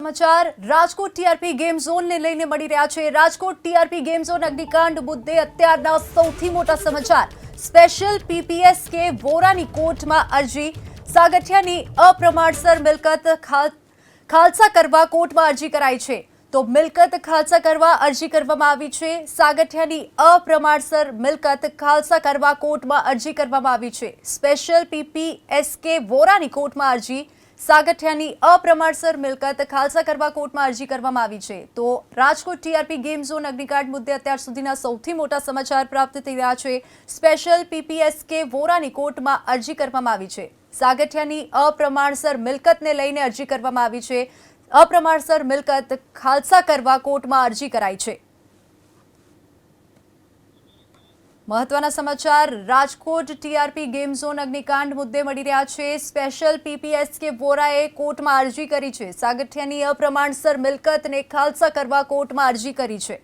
સમાચાર Rajkot TRP game ઝોનને લઈને મળી રહ્યા છે। રાજકોટ ટીઆરપી ગેમ ઝોન અગ્નિકાંડ મુદ્દે અત્યારના સૌથી મોટા સમાચાર। સ્પેશિયલ પીપીએસ કે વોરાની કોર્ટમાં અરજી। સાગઠિયાની અપ્રમાણસર મિલકત ખાલસા કરવા કોર્ટમાં અરજી કરાઈ છે। તો મિલકત ખાલસા કરવા અરજી કરવામાં આવી છે। સાગઠિયાની અપ્રમાણસર મિલકત ખાલસા કરવા કોર્ટમાં અરજી કરવામાં આવી છે। સ્પેશિયલ પીપીએસ કે વોરાની કોર્ટમાં અરજી। સાગઠિયાની અપ્રમાણસર મિલકત ખાલસા કરવા કોર્ટમાં અરજી કરવામાં આવી છે। તો રાજકોટ ટીઆરપી ગેમ ઝોન અગ્નિકાંડ મુદ્દે અત્યાર સુધીના સૌથી મોટા સમાચાર પ્રાપ્ત થઈ રહ્યા છે। સ્પેશિયલ પીપીએસ કે વોરાની કોર્ટમાં અરજી કરવામાં આવી છે। સાગઠિયાની અપ્રમાણસર મિલકતને લઈને અરજી કરવામાં આવી છે। અપ્રમાણસર મિલકત ખાલસા કરવા કોર્ટમાં અરજી કરાઈ છે। મહત્વના સમાચાર રાજકોટ ટીઆરપી ગેમ ઝોન અગ્નિકાંડ મુદ્દે મળી રહ્યા છે। સ્પેશિયલ પીપીએસ કે વોરાએ કોર્ટમાં અરજી કરી છે। સાગઠિયાની અપ્રમાણસર મિલકતને ખાલસા કરવા કોર્ટમાં અરજી કરી છે।